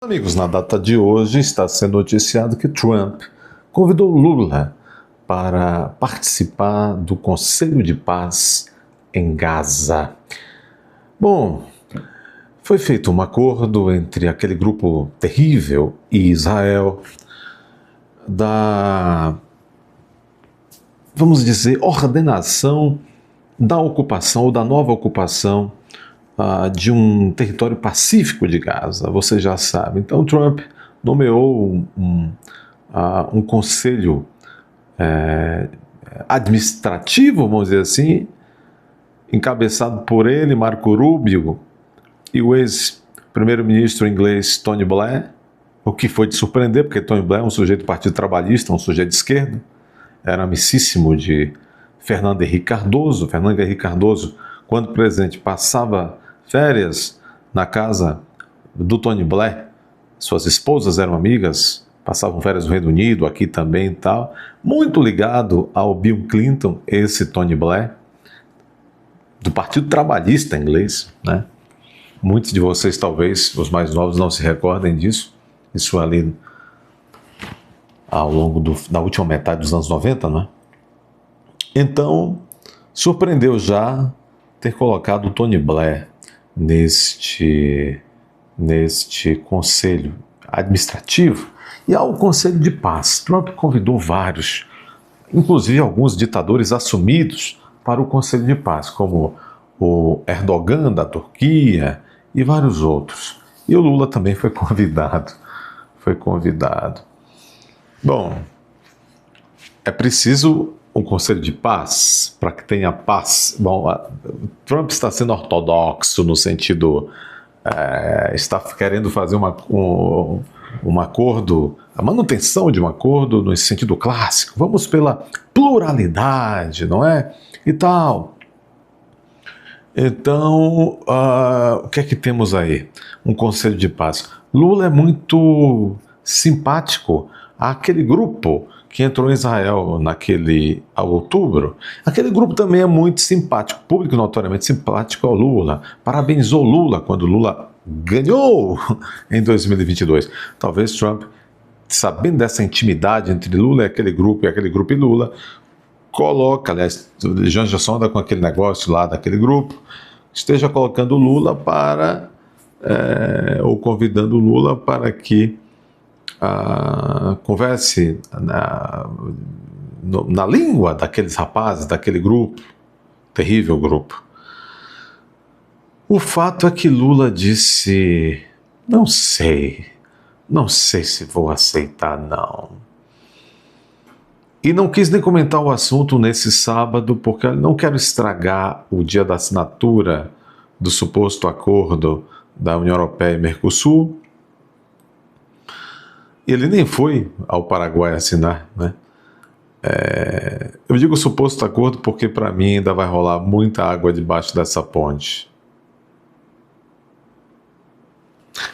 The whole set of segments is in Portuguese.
Amigos, na data de hoje está sendo noticiado que Trump convidou Lula para participar do Conselho de Paz em Gaza. Bom, foi feito um acordo entre aquele grupo terrível e Israel vamos dizer, ordenação da ocupação ou da nova ocupação de um território pacífico de Gaza, você já sabe. Então Trump nomeou um conselho administrativo, vamos dizer assim, encabeçado por ele, Marco Rubio, e o ex-primeiro-ministro inglês Tony Blair, o que foi de surpreender, porque Tony Blair é um sujeito do Partido Trabalhista, um sujeito de esquerda, era amicíssimo de Fernando Henrique Cardoso. Fernando Henrique Cardoso, quando presidente, passava férias na casa do Tony Blair, suas esposas eram amigas, passavam férias no Reino Unido, aqui também e tal, muito ligado ao Bill Clinton, esse Tony Blair, do Partido Trabalhista inglês, né? Muitos de vocês, talvez, os mais novos, não se recordem disso, isso ali ao longo da última metade dos anos 90, né? Então, surpreendeu já ter colocado o Tony Blair neste conselho administrativo e ao Conselho de Paz. Trump convidou vários, inclusive alguns ditadores assumidos, para o Conselho de Paz, como o Erdogan da Turquia e vários outros. E o Lula também foi convidado. Bom, é preciso um Conselho de Paz para que tenha paz. Bom, Trump está sendo ortodoxo no sentido, está querendo fazer um acordo, a manutenção de um acordo no sentido clássico. Vamos pela pluralidade, não é? E tal. Então, o que é que temos aí? Um Conselho de Paz. Lula é muito simpático àquele grupo que entrou em Israel naquele outubro. Aquele grupo também é muito simpático, público notoriamente simpático ao Lula. Parabenizou Lula quando Lula ganhou em 2022. Talvez Trump, sabendo dessa intimidade entre Lula e aquele grupo e Lula, coloca, aliás, Janja Sonda com aquele negócio lá daquele grupo, esteja colocando Lula para, ou convidando Lula para que converse na língua daqueles rapazes, daquele grupo, terrível grupo. O fato é que Lula disse, não sei se vou aceitar não. E não quis nem comentar o assunto nesse sábado, porque eu não quero estragar o dia da assinatura do suposto acordo da União Europeia e Mercosul. Ele nem foi ao Paraguai assinar, né? Eu digo suposto acordo porque para mim ainda vai rolar muita água debaixo dessa ponte.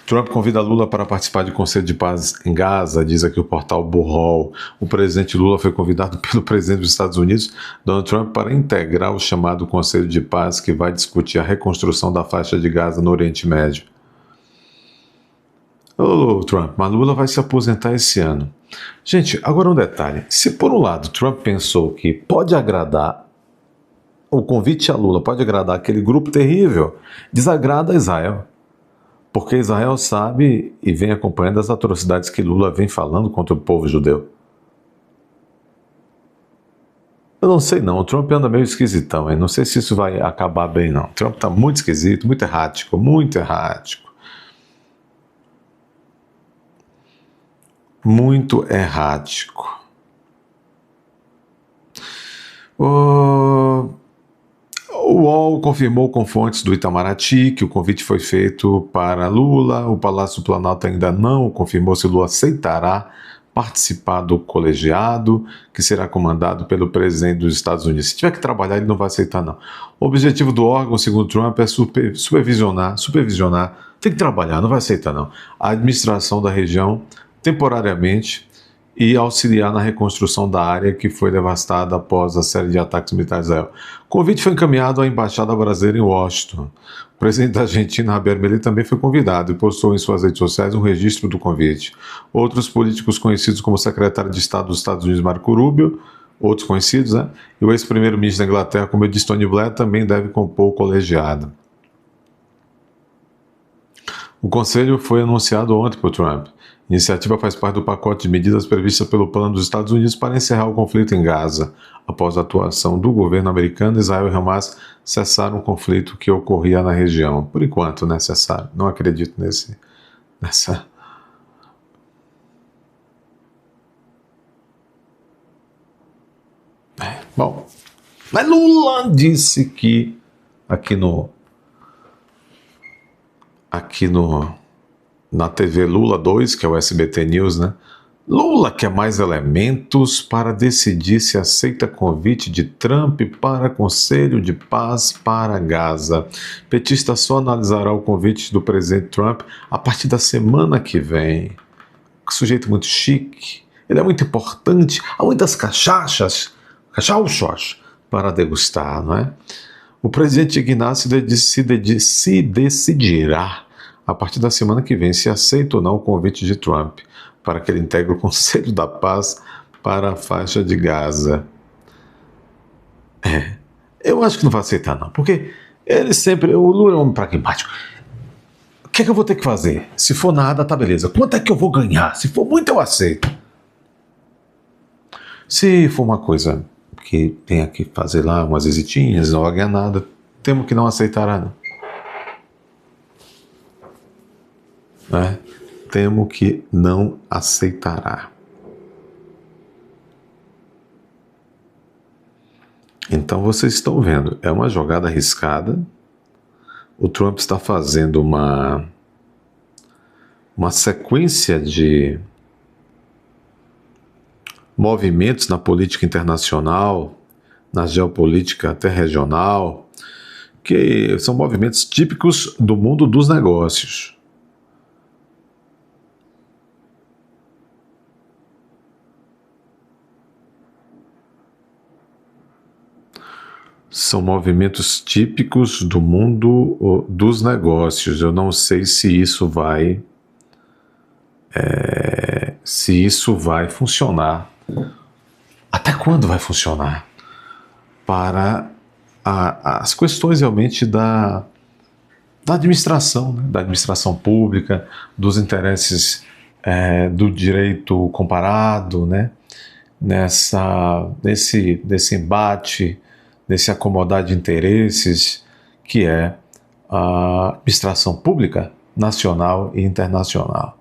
Trump convida Lula para participar de Conselho de Paz em Gaza, diz aqui o portal Burrol. O presidente Lula foi convidado pelo presidente dos Estados Unidos, Donald Trump, para integrar o chamado Conselho de Paz que vai discutir a reconstrução da faixa de Gaza no Oriente Médio. Ô, Trump, mas Lula vai se aposentar esse ano. Gente, agora um detalhe. Se por um lado Trump pensou que pode agradar, o convite a Lula pode agradar aquele grupo terrível, desagrada a Israel. Porque Israel sabe e vem acompanhando as atrocidades que Lula vem falando contra o povo judeu. Eu não sei não, o Trump anda meio esquisitão, hein? Não sei se isso vai acabar bem não. O Trump está muito esquisito, muito errático, muito errático. Muito errático. O UOL confirmou com fontes do Itamaraty que o convite foi feito para Lula. O Palácio do Planalto ainda não confirmou se Lula aceitará participar do colegiado, que será comandado pelo presidente dos Estados Unidos. Se tiver que trabalhar, ele não vai aceitar, não. O objetivo do órgão, segundo Trump, é supervisionar, tem que trabalhar, não vai aceitar, não. A administração da região, temporariamente, e auxiliar na reconstrução da área que foi devastada após a série de ataques militares a Israel. O convite foi encaminhado à Embaixada Brasileira em Washington. O presidente da Argentina, Javier Milei, também foi convidado e postou em suas redes sociais um registro do convite. Outros políticos conhecidos como o secretário de Estado dos Estados Unidos, Marco Rubio, outros conhecidos, né? E o ex-primeiro-ministro da Inglaterra, como eu disse, Tony Blair, também deve compor o colegiado. O conselho foi anunciado ontem por Trump. A iniciativa faz parte do pacote de medidas previstas pelo plano dos Estados Unidos para encerrar o conflito em Gaza. Após a atuação do governo americano, Israel e Hamas cessaram o conflito que ocorria na região. Por enquanto, né, cessaram. Não acredito nessa... Bom, mas Lula disse que na TV Lula 2, que é o SBT News, né? Lula quer mais elementos para decidir se aceita convite de Trump para Conselho de Paz para Gaza. Petista só analisará o convite do presidente Trump a partir da semana que vem. Sujeito muito chique, ele é muito importante, há muitas cachaças para degustar, não é? O presidente Ignacio se decidirá a partir da semana que vem se aceita ou não o convite de Trump para que ele integre o Conselho da Paz para a faixa de Gaza. Eu acho que não vai aceitar não, porque o Lula é um homem pragmático. O que é que eu vou ter que fazer? Se for nada, tá beleza. Quanto é que eu vou ganhar? Se for muito, eu aceito. Se for uma coisa que tenha que fazer lá umas visitinhas, não vai ganhar nada, temo que não aceitará, não. Temo que não aceitará. Então vocês estão vendo, é uma jogada arriscada. O Trump está fazendo uma sequência de movimentos na política internacional, na geopolítica até regional, que são movimentos típicos do mundo dos negócios. São movimentos típicos do mundo dos negócios. Eu não sei se isso vai funcionar. Até quando vai funcionar? Para as questões realmente da administração, né? Da administração pública, dos interesses do direito comparado, né? Nesse embate, nesse acomodar de interesses que é a administração pública nacional e internacional.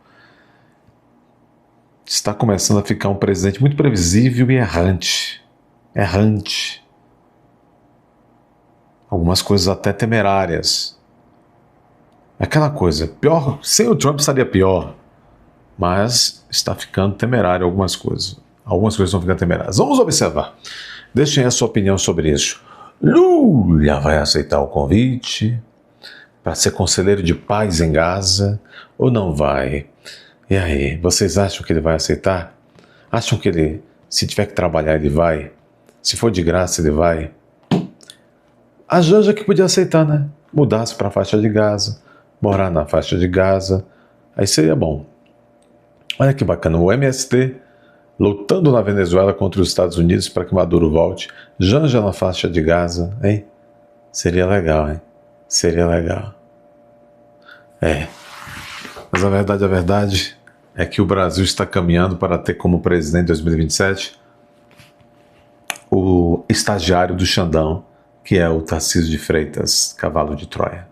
Está começando a ficar um presidente muito previsível e errante. Algumas coisas até temerárias. Aquela coisa, pior, sem o Trump estaria pior, mas está ficando temerário algumas coisas. Algumas coisas estão ficando temerárias. Vamos observar. Deixem a sua opinião sobre isso. Lula vai aceitar o convite para ser conselheiro de paz em Gaza ou não vai? E aí, vocês acham que ele vai aceitar? Acham que ele, se tiver que trabalhar, ele vai? Se for de graça, ele vai? A Janja que podia aceitar, né? Mudasse para a faixa de Gaza, morar na faixa de Gaza, aí seria bom. Olha que bacana, o MST lutando na Venezuela contra os Estados Unidos para que Maduro volte, Janja na faixa de Gaza, hein? Seria legal, hein? Seria legal. Mas a verdade é que o Brasil está caminhando para ter como presidente em 2027 o estagiário do Xandão, que é o Tarcísio de Freitas, cavalo de Troia.